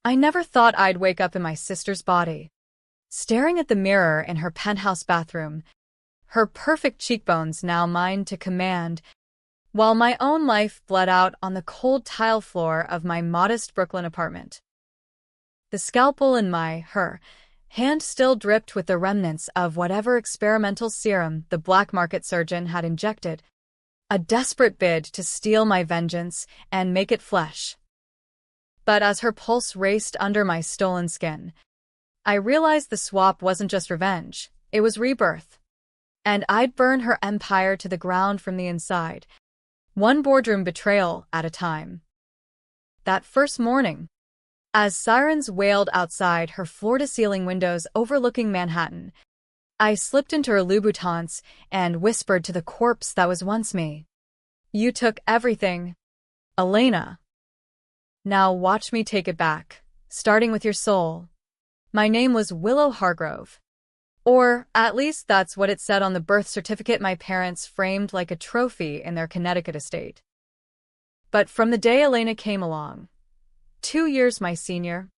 I never thought I'd wake up in my sister's body, staring at the mirror in her penthouse bathroom, her perfect cheekbones now mine to command, while my own life bled out on the cold tile floor of my modest Brooklyn apartment. The scalpel in her hand still dripped with the remnants of whatever experimental serum the black market surgeon had injected, a desperate bid to steal my vengeance and make it flesh. But as her pulse raced under my stolen skin, I realized the swap wasn't just revenge, it was rebirth. And I'd burn her empire to the ground from the inside, one boardroom betrayal at a time. That first morning, as sirens wailed outside her floor-to-ceiling windows overlooking Manhattan, I slipped into her Louboutins and whispered to the corpse that was once me, "You took everything, Elena. Now watch me take it back, starting with your soul." My name was Willow Hargrove. Or, at least that's what it said on the birth certificate my parents framed like a trophy in their Connecticut estate. But from the day Elena came along, 2 years my senior,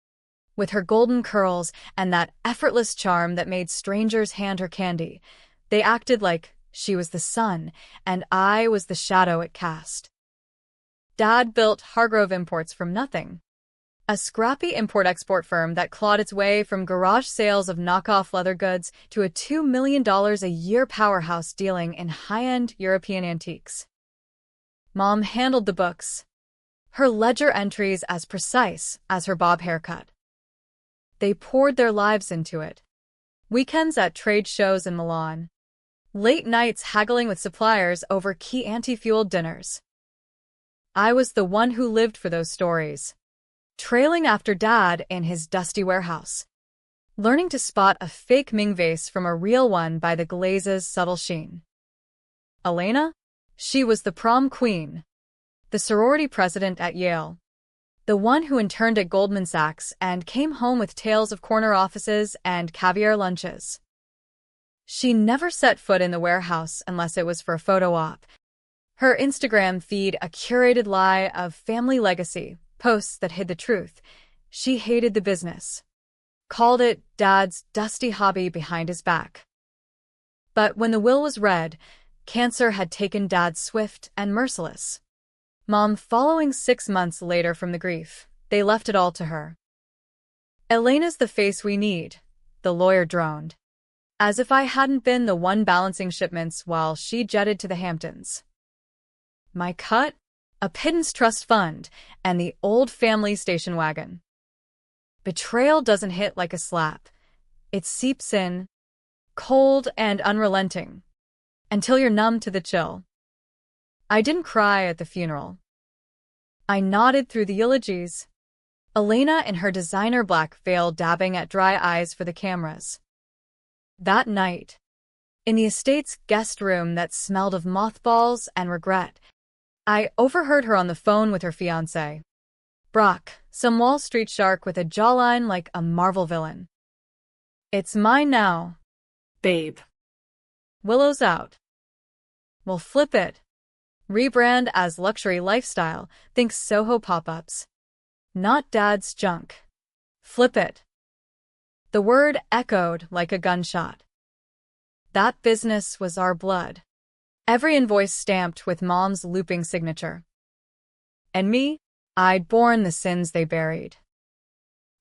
with her golden curls and that effortless charm that made strangers hand her candy, they acted like she was the sun and I was the shadow it cast. Dad built Hargrove Imports from nothing. A scrappy import-export firm that clawed its way from garage sales of knockoff leather goods to a $2 million a year powerhouse dealing in high-end European antiques. Mom handled the books, her ledger entries as precise as her bob haircut. They poured their lives into it. Weekends at trade shows in Milan. Late nights haggling with suppliers over key anti-fueled dinners. I was the one who lived for those stories, trailing after Dad in his dusty warehouse, learning to spot a fake Ming vase from a real one by the glaze's subtle sheen. Elena? She was the prom queen, the sorority president at Yale, the one who interned at Goldman Sachs and came home with tales of corner offices and caviar lunches. She never set foot in the warehouse unless it was for a photo op. Her Instagram feed a curated lie of family legacy, posts that hid the truth. She hated the business, called it Dad's dusty hobby behind his back. But when the will was read, cancer had taken Dad swift and merciless. Mom following 6 months later from the grief, they left it all to her. "Elena's the face we need," the lawyer droned, as if I hadn't been the one balancing shipments while she jetted to the Hamptons. My cut? A pittance trust fund, and the old family station wagon. Betrayal doesn't hit like a slap. It seeps in, cold and unrelenting, until you're numb to the chill. I didn't cry at the funeral. I nodded through the eulogies, Elena in her designer black veil dabbing at dry eyes for the cameras. That night, in the estate's guest room that smelled of mothballs and regret, I overheard her on the phone with her fiancé, Brock, some Wall Street shark with a jawline like a Marvel villain. "It's mine now, babe. Willow's out. We'll flip it. Rebrand as luxury lifestyle, think Soho pop-ups. Not Dad's junk. Flip it." The word echoed like a gunshot. That business was our blood. Every invoice stamped with Mom's looping signature. And me, I'd borne the sins they buried.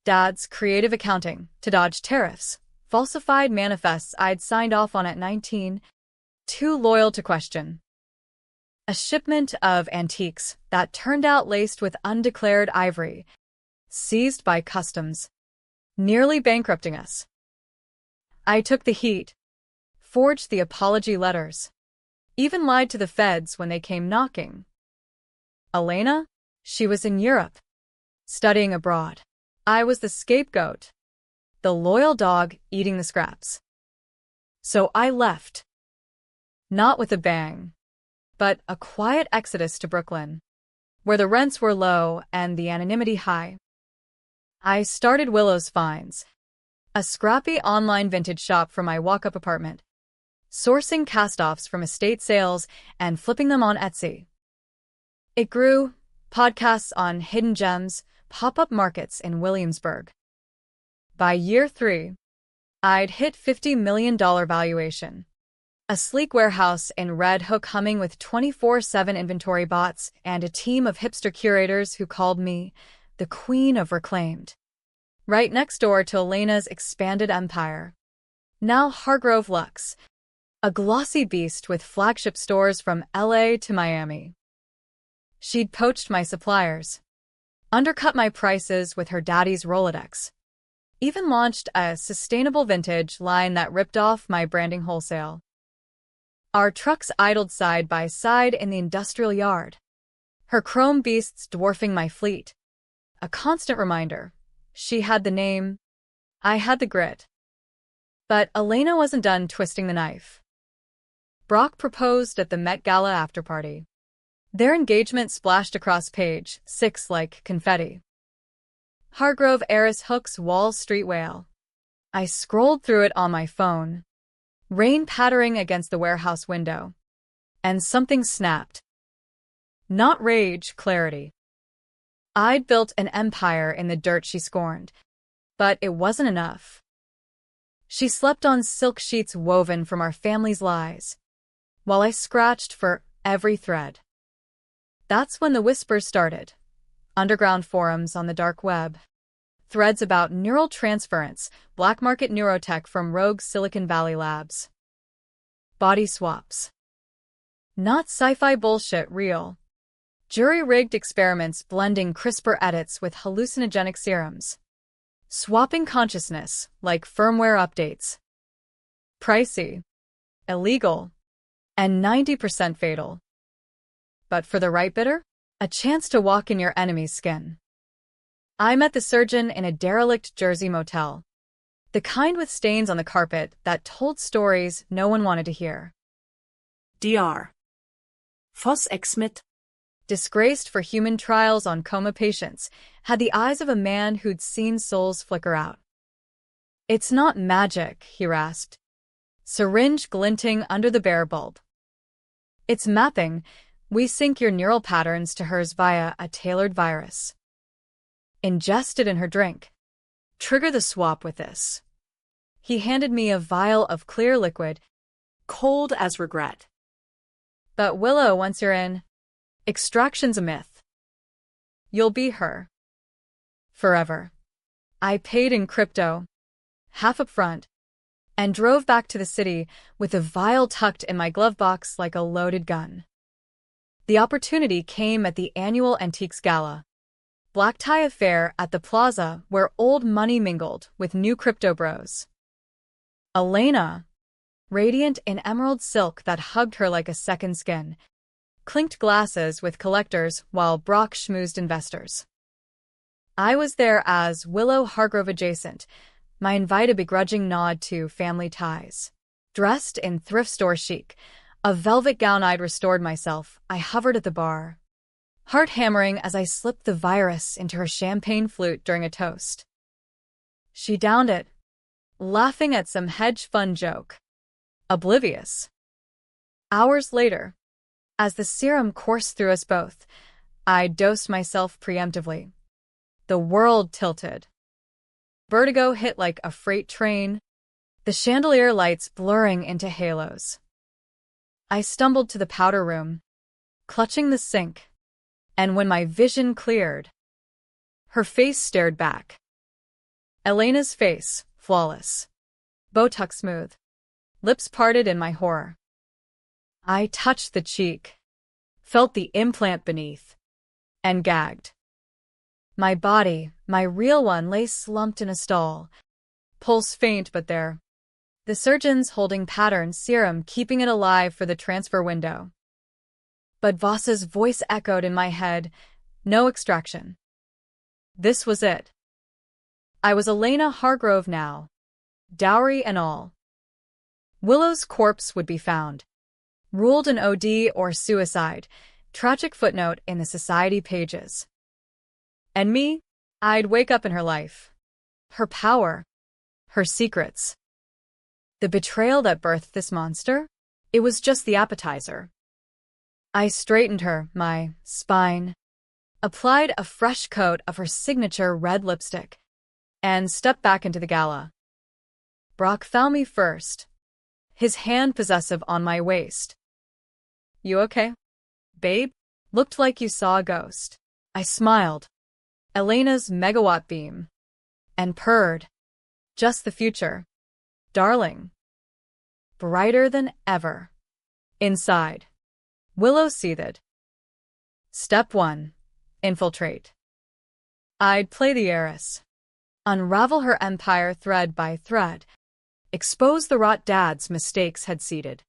Dad's creative accounting to dodge tariffs, falsified manifests I'd signed off on at 19, too loyal to question. A shipment of antiques that turned out laced with undeclared ivory, seized by customs, nearly bankrupting us. I took the heat, forged the apology letters, even lied to the feds when they came knocking. Elena? She was in Europe, studying abroad. I was the scapegoat, the loyal dog eating the scraps. So I left. Not with a bang, but a quiet exodus to Brooklyn, where the rents were low and the anonymity high. I started Willow's Finds, a scrappy online vintage shop for my walk-up apartment, sourcing cast-offs from estate sales and flipping them on Etsy. It grew, podcasts on hidden gems, pop-up markets in Williamsburg. By year 3, I'd hit $50 million valuation. A sleek warehouse in Red Hook humming with 24/7 inventory bots and a team of hipster curators who called me the Queen of Reclaimed. Right next door to Elena's expanded empire. Now Hargrove Luxe, a glossy beast with flagship stores from LA to Miami. She'd poached my suppliers, undercut my prices with her daddy's Rolodex, even launched a sustainable vintage line that ripped off my branding wholesale. Our trucks idled side by side in the industrial yard, her chrome beasts dwarfing my fleet. A constant reminder. She had the name, I had the grit. But Elena wasn't done twisting the knife. Brock proposed at the Met Gala afterparty. Their engagement splashed across page 6 like confetti. Hargrove heiress hooks Wall Street whale. I scrolled through it on my phone, rain pattering against the warehouse window. And something snapped. Not rage, clarity. I'd built an empire in the dirt she scorned, but it wasn't enough. She slept on silk sheets woven from our family's lies, while I scratched for every thread. That's when the whispers started. Underground forums on the dark web. Threads about neural transference, black market neurotech from rogue Silicon Valley labs. Body swaps. Not sci-fi bullshit, real. Jury-rigged experiments blending CRISPR edits with hallucinogenic serums. Swapping consciousness, like firmware updates. Pricey. Illegal. And 90% fatal. But for the right bidder, a chance to walk in your enemy's skin. I met the surgeon in a derelict Jersey motel. The kind with stains on the carpet that told stories no one wanted to hear. Dr. Voss ex-Smith, disgraced for human trials on coma patients, had the eyes of a man who'd seen souls flicker out. It's not magic, he rasped, syringe glinting under the bare bulb. It's mapping. We sync your neural patterns to hers via a tailored virus. Ingest it in her drink. Trigger the swap with this. He handed me a vial of clear liquid, cold as regret. But Willow, once you're in, extraction's a myth. You'll be her. Forever. I paid in crypto, half up front, and drove back to the city with the vial tucked in my glove box like a loaded gun. The opportunity came at the annual Antiques Gala. Black tie affair at the plaza where old money mingled with new crypto bros. Elena, radiant in emerald silk that hugged her like a second skin, clinked glasses with collectors while Brock schmoozed investors. I was there as Willow Hargrove adjacent, my invite a begrudging nod to family ties. Dressed in thrift store chic, a velvet gown I'd restored myself, I hovered at the bar, heart hammering as I slipped the virus into her champagne flute during a toast. She downed it, laughing at some hedge fund joke. Oblivious. Hours later, as the serum coursed through us both, I dosed myself preemptively. The world tilted. Vertigo hit like a freight train, the chandelier lights blurring into halos. I stumbled to the powder room, clutching the sink, and when my vision cleared, her face stared back. Elena's face, flawless. Botox smooth. Lips parted in my horror. I touched the cheek, felt the implant beneath, and gagged. My body, my real one, lay slumped in a stall, pulse faint but there. The surgeons holding pattern serum keeping it alive for the transfer window. But Voss's voice echoed in my head, no extraction. This was it. I was Elena Hargrove now, dowry and all. Willow's corpse would be found. Ruled an OD or suicide, tragic footnote in the society pages. And me, I'd wake up in her life. Her power. Her secrets. The betrayal that birthed this monster? It was just the appetizer. I straightened her, my spine applied a fresh coat of her signature red lipstick, and stepped back into the gala. Brock found me first, his hand possessive on my waist. "You okay, babe? Looked like you saw a ghost." I smiled. Elena's megawatt beam. And purred. "Just the future, darling." Brighter than ever. Inside, Willow seethed. Step 1. Infiltrate. I'd play the heiress. Unravel her empire thread by thread. Expose the rot dad's mistakes had seeded.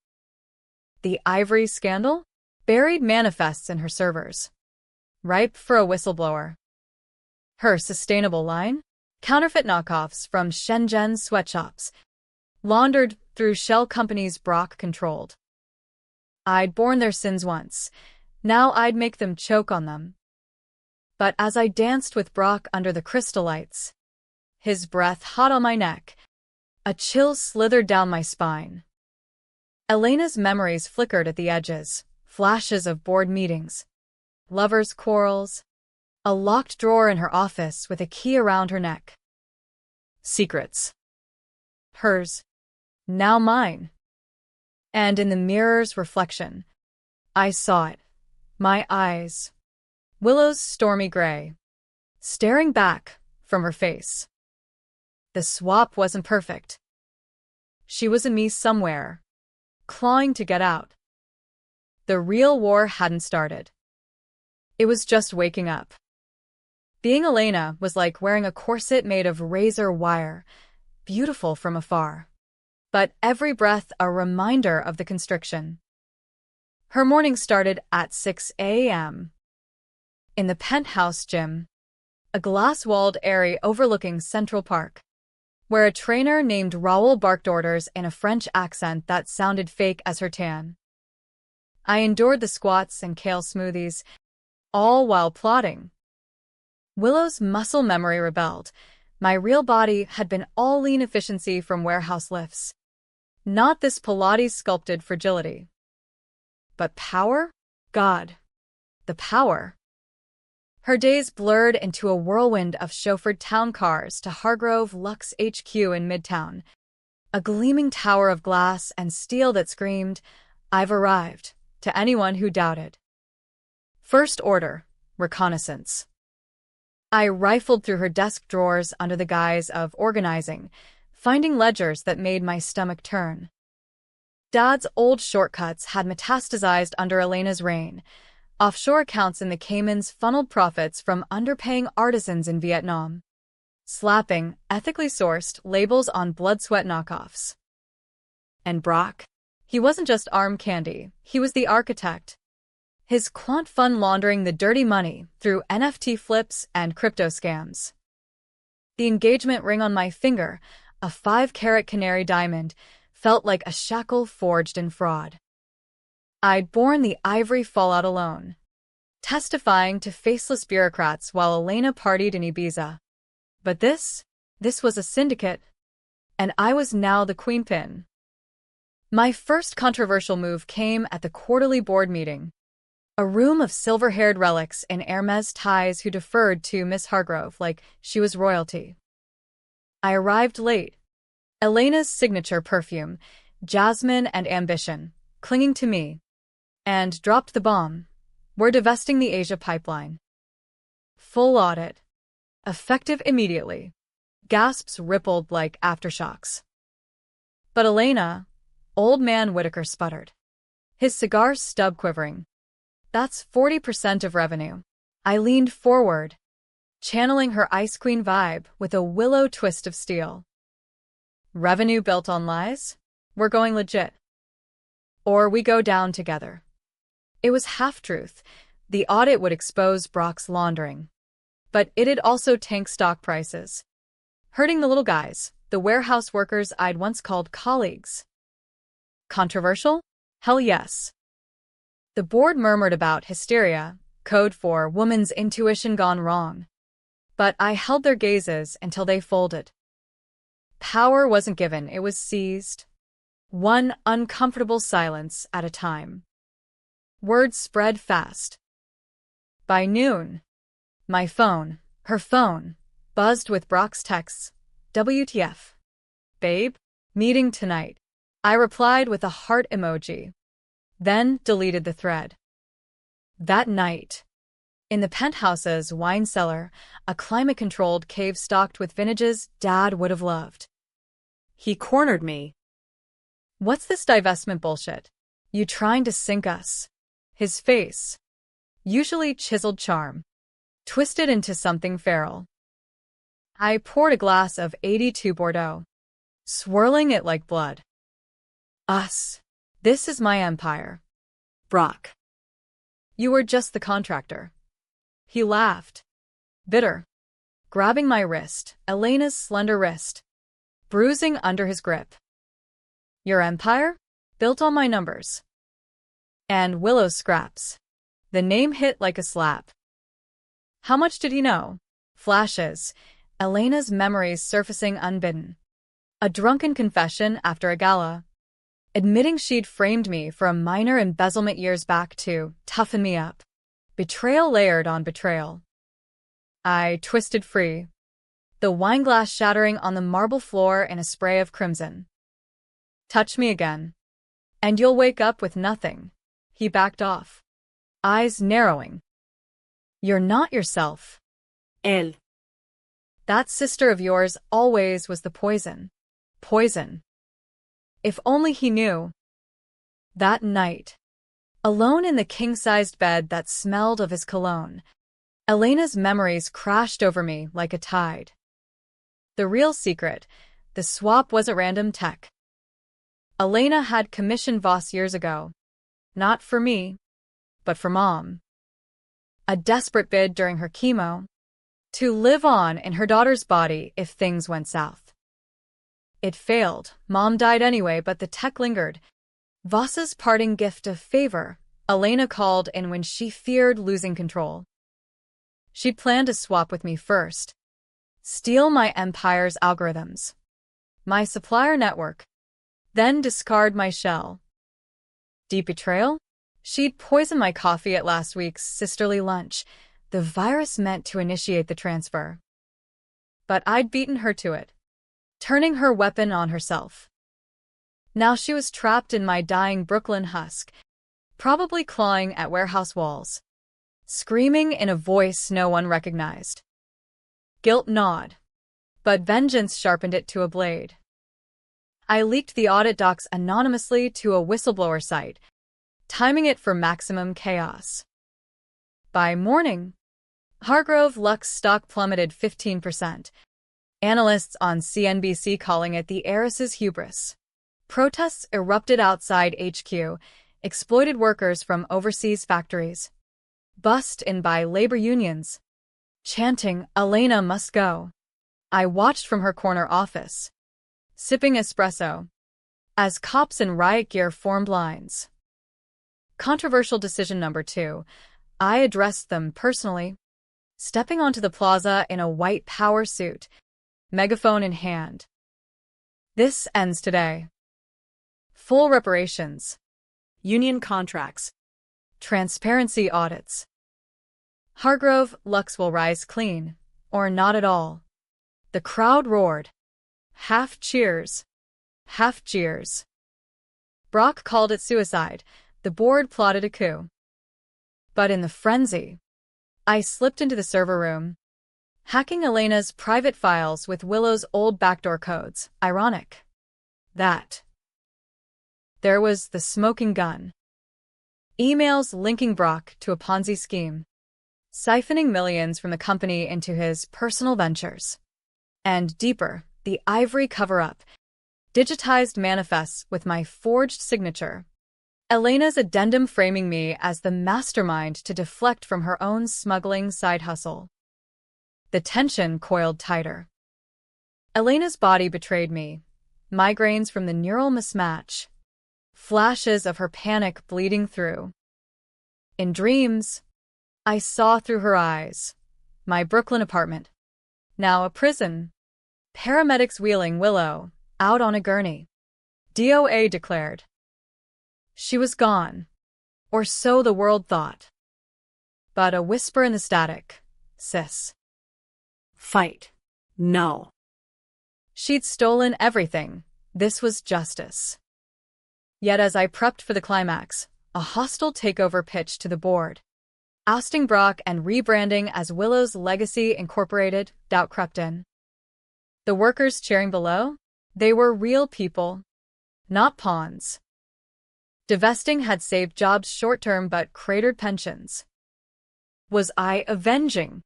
The ivory scandal? Buried manifests in her servers. Ripe for a whistleblower. Her sustainable line? Counterfeit knockoffs from Shenzhen sweatshops, laundered through shell companies Brock controlled. I'd borne their sins once. Now I'd make them choke on them. But as I danced with Brock under the crystal lights, his breath hot on my neck, a chill slithered down my spine. Elena's memories flickered at the edges, flashes of board meetings, lovers' quarrels, a locked drawer in her office with a key around her neck. Secrets. Hers. Now mine. And in the mirror's reflection, I saw it. My eyes. Willow's stormy gray, staring back from her face. The swap wasn't perfect. She was in me somewhere, clawing to get out. The real war hadn't started. It was just waking up. Being Elena was like wearing a corset made of razor wire, beautiful from afar, but every breath a reminder of the constriction. Her morning started at 6 a.m. in the penthouse gym, a glass-walled area overlooking Central Park, where a trainer named Raoul barked orders in a French accent that sounded fake as her tan. I endured the squats and kale smoothies, all while plotting. Willow's muscle memory rebelled. My real body had been all lean efficiency from warehouse lifts, not this Pilates sculpted fragility. But power? God. The power. Her days blurred into a whirlwind of chauffeured town cars to Hargrove Lux HQ in Midtown, a gleaming tower of glass and steel that screamed, "I've arrived," to anyone who doubted. First order, reconnaissance. I rifled through her desk drawers under the guise of organizing, finding ledgers that made my stomach turn. Dad's old shortcuts had metastasized under Elena's reign. Offshore accounts in the Caymans funneled profits from underpaying artisans in Vietnam, slapping ethically sourced labels on blood-sweat knockoffs. And Brock? He wasn't just arm candy, he was the architect. His quant fund laundering the dirty money through NFT flips and crypto scams. The engagement ring on my finger, a 5-carat canary diamond, felt like a shackle forged in fraud. I'd borne the ivory fallout alone, testifying to faceless bureaucrats while Elena partied in Ibiza. But this was a syndicate, and I was now the queenpin. My first controversial move came at the quarterly board meeting. A room of silver-haired relics in Hermes ties who deferred to Miss Hargrove like she was royalty. I arrived late. Elena's signature perfume, jasmine and ambition, clinging to me, and dropped the bomb. We're divesting the Asia pipeline. Full audit. Effective immediately. Gasps rippled like aftershocks. But Elena, old man Whitaker sputtered, his cigar stub quivering. That's 40% of revenue. I leaned forward, channeling her Ice Queen vibe with a willow twist of steel. Revenue built on lies? We're going legit. Or we go down together. It was half-truth. The audit would expose Brock's laundering. But it'd also tank stock prices, hurting the little guys, the warehouse workers I'd once called colleagues. Controversial? Hell yes. The board murmured about hysteria, code for woman's intuition gone wrong. But I held their gazes until they folded. Power wasn't given, it was seized. One uncomfortable silence at a time. Words spread fast. By noon, My phone, her phone, buzzed with Brock's texts. WTF? Babe? Meeting tonight. I replied with a heart emoji, then deleted the thread. That night, in the penthouse's wine cellar, a climate-controlled cave stocked with vintages Dad would have loved. He cornered me. What's this divestment bullshit? You trying to sink us? His face, usually chiseled charm, twisted into something feral. I poured a glass of 82 Bordeaux, swirling it like blood. Us. This is my empire. Brock. You were just the contractor. He laughed, bitter, grabbing my wrist, Elena's slender wrist, bruising under his grip. Your empire? Built on my numbers. And Willow's scraps. The name hit like a slap. How much did he know? Flashes, Elena's memories surfacing unbidden. A drunken confession after a gala, admitting she'd framed me for a minor embezzlement years back to toughen me up. Betrayal layered on betrayal. I twisted free, the wineglass shattering on the marble floor in a spray of crimson. Touch me again, and you'll wake up with nothing. He backed off, eyes narrowing. You're not yourself. Elle. That sister of yours always was the poison. Poison. If only he knew. That night, alone in the king-sized bed that smelled of his cologne, Elena's memories crashed over me like a tide. The real secret, the swap wasn't random tech. Elena had commissioned Voss years ago. Not for me, but for Mom. A desperate bid during her chemo, to live on in her daughter's body if things went south. It failed. Mom died anyway, but the tech lingered. Voss's parting gift of favor, Elena called in when she feared losing control. She'd planned to swap with me first, steal my empire's algorithms, my supplier network, then discard my shell. Deep betrayal? She'd poisoned my coffee at last week's sisterly lunch, the virus meant to initiate the transfer. But I'd beaten her to it, turning her weapon on herself. Now she was trapped in my dying Brooklyn husk, probably clawing at warehouse walls, screaming in a voice no one recognized. Guilt gnawed, but vengeance sharpened it to a blade. I leaked the audit docs anonymously to a whistleblower site, timing it for maximum chaos. By morning, Hargrove Lux stock plummeted 15%. Analysts on CNBC calling it the heiress's hubris. Protests erupted outside HQ, exploited workers from overseas factories, bussed in by labor unions, chanting, "Elena must go." I watched from her corner office, sipping espresso, as cops in riot gear formed lines. Controversial decision number 2. I addressed them personally, stepping onto the plaza in a white power suit, megaphone in hand. This ends today. Full reparations, Union contracts. transparency audits. Hargrove Lux will rise clean, or not at all. The crowd roared. Half cheers, half jeers. Brock called it suicide. The board plotted a coup. But in the frenzy, I slipped into the server room, hacking Elena's private files with Willow's old backdoor codes. Ironic. That. There was the smoking gun. Emails linking Brock to a Ponzi scheme, siphoning millions from the company into his personal ventures. And deeper, the ivory cover-up, digitized manifests with my forged signature. Elena's addendum framing me as the mastermind to deflect from her own smuggling side hustle. The tension coiled tighter. Elena's body betrayed me, migraines from the neural mismatch, flashes of her panic bleeding through. In dreams, I saw through her eyes, my Brooklyn apartment, now a prison, paramedics wheeling Willow out on a gurney. DOA declared. She was gone, or so the world thought. But a whisper in the static, sis. Fight. No. She'd stolen everything. This was justice. Yet as I prepped for the climax, a hostile takeover pitch to the board. Ousting Brock and rebranding as Willow's Legacy Incorporated, doubt crept in. The workers cheering below? They were real people, not pawns. Divesting had saved jobs short-term but cratered pensions. Was I avenging?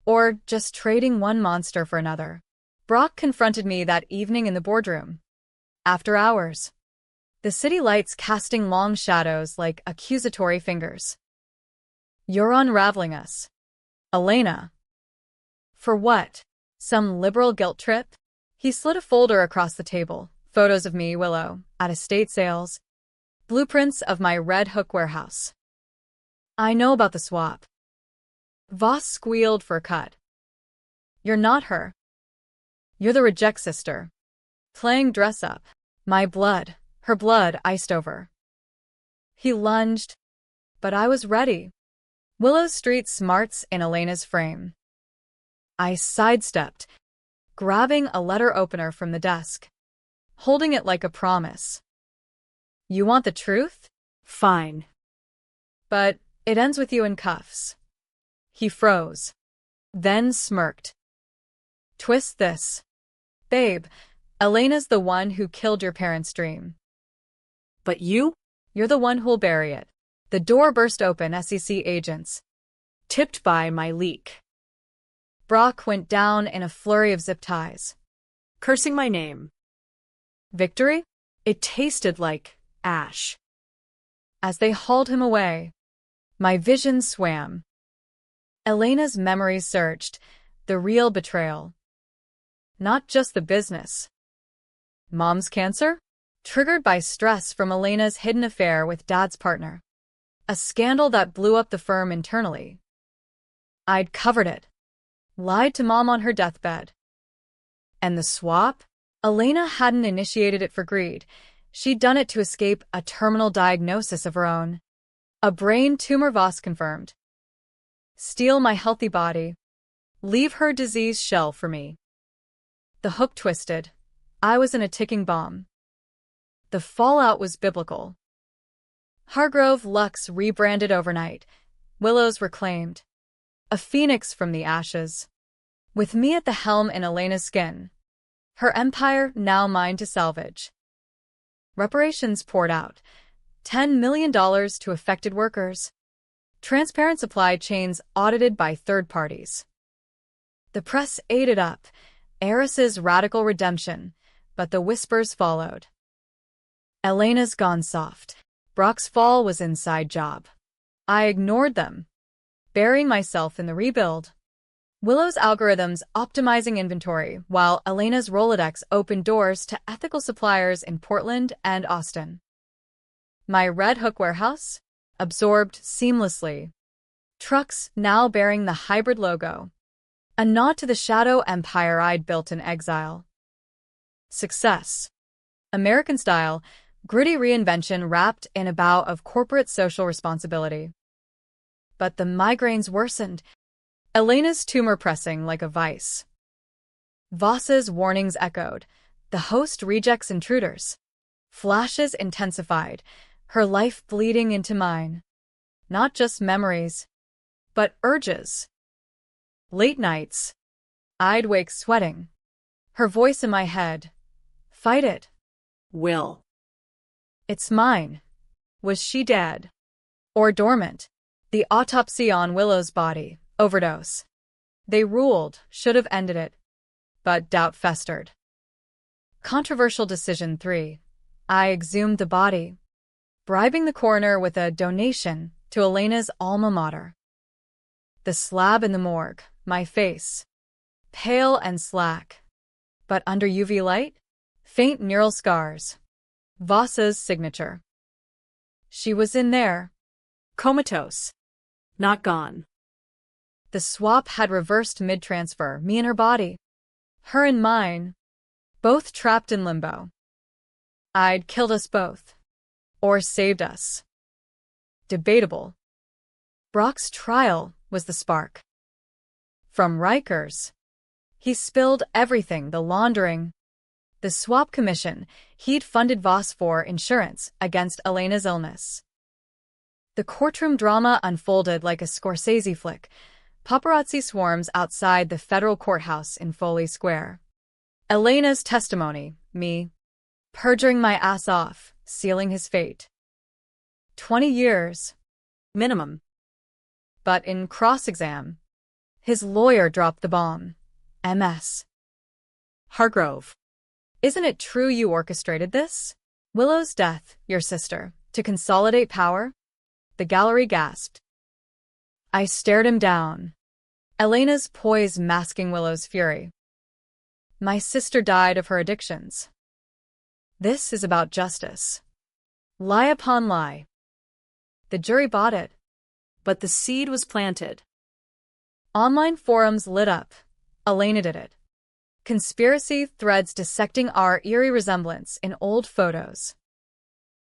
Or just trading one monster for another? Brock confronted me that evening in the boardroom. After hours. The city lights casting long shadows like accusatory fingers. You're unraveling us. Elena. For what? Some liberal guilt trip? He slid a folder across the table. Photos of me, Willow, at estate sales. Blueprints of my Red Hook warehouse. I know about the swap. Voss squealed for a cut. You're not her. You're the reject sister. Playing dress up. My blood, her blood iced over. He lunged, but I was ready. Willow Street smarts in Elena's frame. I sidestepped, grabbing a letter opener from the desk, holding it like a promise. You want the truth? Fine. But it ends with you in cuffs. He froze, then smirked. Twist this. Babe, Elena's the one who killed your parents' dream. But you? You're the one who'll bury it. The door burst open, SEC agents. Tipped by my leak. Brock went down in a flurry of zip ties. Cursing my name. Victory? It tasted like ash. As they hauled him away, my vision swam. Elena's memories surged, the real betrayal. Not just the business. Mom's cancer? Triggered by stress from Elena's hidden affair with Dad's partner. A scandal that blew up the firm internally. I'd covered it. Lied to Mom on her deathbed. And the swap? Elena hadn't initiated it for greed. She'd done it to escape a terminal diagnosis of her own. A brain tumor, Voss confirmed. Steal my healthy body. Leave her diseased shell for me. The hook twisted. I was in a ticking bomb. The fallout was biblical. Hargrove Lux rebranded overnight. Willow's reclaimed. A phoenix from the ashes. With me at the helm in Elena's skin. Her empire now mine to salvage. Reparations poured out. $10 million to affected workers. Transparent supply chains audited by third parties. The press ate it up. Eris's radical redemption. But the whispers followed. Elena's gone soft. Brock's fall was inside job. I ignored them, burying myself in the rebuild. Willow's algorithms optimizing inventory, while Elena's Rolodex opened doors to ethical suppliers in Portland and Austin. My Red Hook warehouse? Absorbed seamlessly. Trucks now bearing the hybrid logo. A nod to the shadow empire I'd built in exile. Success. American style, gritty reinvention wrapped in a bow of corporate social responsibility. But the migraines worsened. Elena's tumor pressing like a vice. Voss's warnings echoed. The host rejects intruders. Flashes intensified, her life bleeding into mine. Not just memories, but urges. Late nights. I'd wake sweating. Her voice in my head. Fight it. Will. It's mine. Was she dead? Or dormant? The autopsy on Willow's body. Overdose. They ruled, should have ended it. But doubt festered. Controversial decision 3. I exhumed the body, bribing the coroner with a donation to Elena's alma mater. The slab in the morgue, my face. Pale and slack. But under UV light? Faint neural scars. Voss's signature. She was in there. Comatose. Not gone. The swap had reversed mid-transfer, me and her body. Her and mine. Both trapped in limbo. I'd killed us both. Or saved us. Debatable. Brock's trial was the spark. From Rikers. He spilled everything, the laundering, the swap commission he'd funded Voss for insurance against Elena's illness. The courtroom drama unfolded like a Scorsese flick. Paparazzi swarms outside the federal courthouse in Foley Square. Elena's testimony, me perjuring my ass off, sealing his fate. 20 years. Minimum. But in cross-exam, his lawyer dropped the bomb. MS. Hargrove. Isn't it true you orchestrated this? Willow's death, your sister, to consolidate power? The gallery gasped. I stared him down. Elena's poise masking Willow's fury. My sister died of her addictions. This is about justice. Lie upon lie. The jury bought it. But the seed was planted. Online forums lit up. Elena did it. Conspiracy threads dissecting our eerie resemblance in old photos.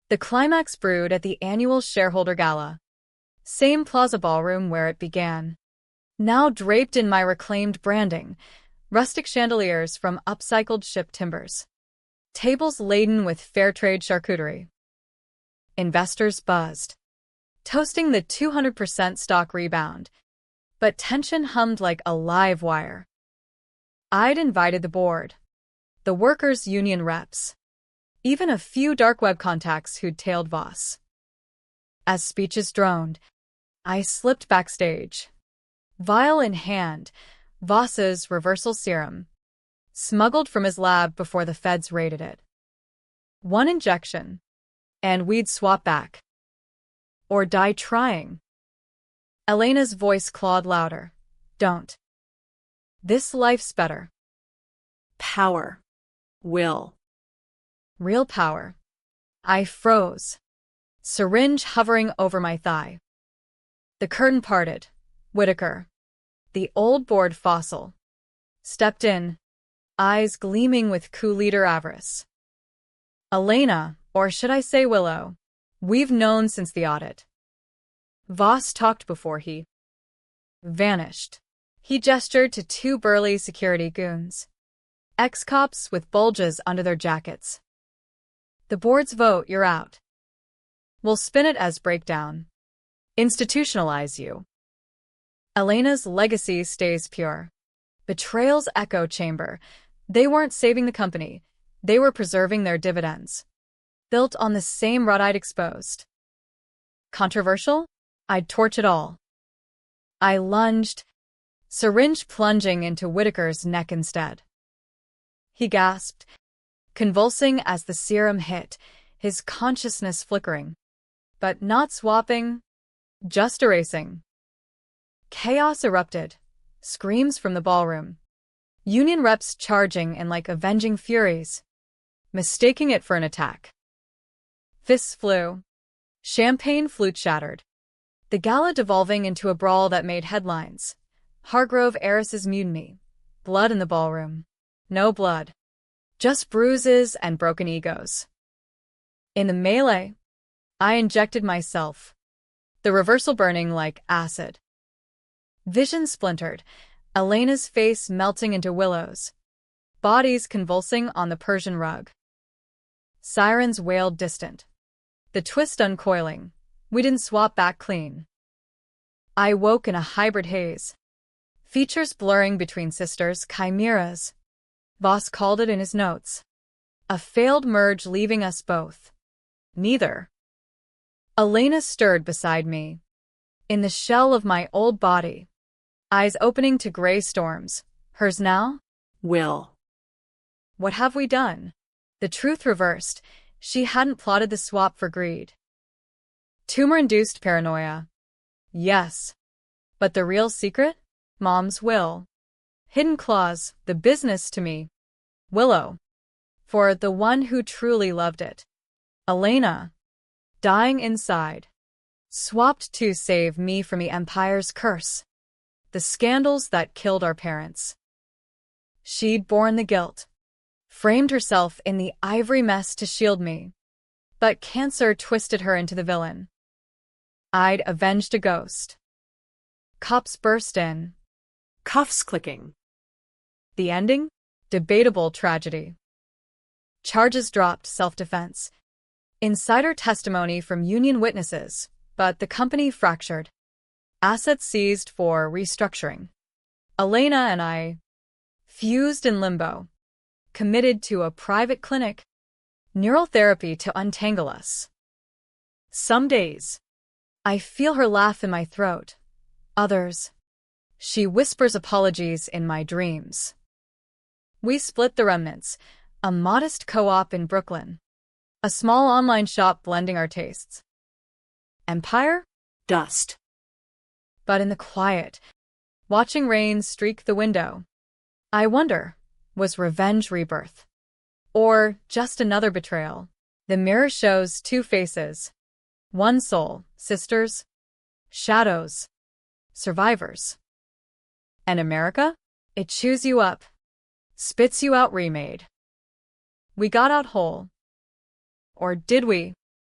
The climax brewed at the annual shareholder gala. Same plaza ballroom where it began. Now draped in my reclaimed branding, rustic chandeliers from upcycled ship timbers. Tables laden with fair trade charcuterie. Investors buzzed, toasting the 200% stock rebound, but tension hummed like a live wire. I'd invited the board, the workers' union reps, even a few dark web contacts who'd tailed Voss. As speeches droned, I slipped backstage. Vial in hand, Voss's reversal serum, smuggled from his lab before the feds raided it. One injection, and we'd swap back. Or die trying. Elena's voice clawed louder. Don't. This life's better. Power. Will. Real power. I froze. Syringe hovering over my thigh. The curtain parted. Whitaker, the old board fossil, stepped in, eyes gleaming with coup leader avarice. Elena, or should I say Willow, we've known since the audit. Voss talked before he vanished. He gestured to two burly security goons, ex-cops with bulges under their jackets. The board's vote, you're out. We'll spin it as breakdown. Institutionalize you. Elena's legacy stays pure. Betrayal's echo chamber. They weren't saving the company. They were preserving their dividends. Built on the same rot I'd exposed. Controversial? I'd torch it all. I lunged, syringe plunging into Whitaker's neck instead. He gasped, convulsing as the serum hit, his consciousness flickering. But not swapping, just erasing. Chaos erupted, screams from the ballroom. Union reps charging in like avenging furies, mistaking it for an attack. Fists flew. Champagne flute shattered. The gala devolving into a brawl that made headlines. Hargrove heiress's mutiny. Blood in the ballroom. No blood. Just bruises and broken egos. In the melee, I injected myself. The reversal burning like acid. Vision splintered, Elena's face melting into Willow's. Bodies convulsing on the Persian rug. Sirens wailed distant. The twist uncoiling. We didn't swap back clean. I woke in a hybrid haze. Features blurring between sisters, chimeras. Voss called it in his notes. A failed merge leaving us both. Neither. Elena stirred beside me. In the shell of my old body. Eyes opening to gray storms. Hers now? Will. What have we done? The truth reversed. She hadn't plotted the swap for greed. Tumor-induced paranoia. Yes. But the real secret? Mom's will. Hidden clause, the business to me. Willow. For the one who truly loved it. Elena. Dying inside. Swapped to save me from the Empire's curse. The scandals that killed our parents. She'd borne the guilt. Framed herself in the ivory mess to shield me. But cancer twisted her into the villain. I'd avenged a ghost. Cops burst in. Cuffs clicking. The ending? Debatable tragedy. Charges dropped, self-defense. Insider testimony from union witnesses, but the company fractured. Assets seized for restructuring. Elena and I, fused in limbo, committed to a private clinic, neural therapy to untangle us. Some days, I feel her laugh in my throat. Others, she whispers apologies in my dreams. We split the remnants, a modest co-op in Brooklyn, a small online shop blending our tastes. Empire? Dust. But in the quiet, watching rain streak the window, I wonder, was revenge rebirth? Or just another betrayal? The mirror shows two faces. One soul, sisters, shadows, survivors. And America? It chews you up, spits you out remade. We got out whole. Or did we?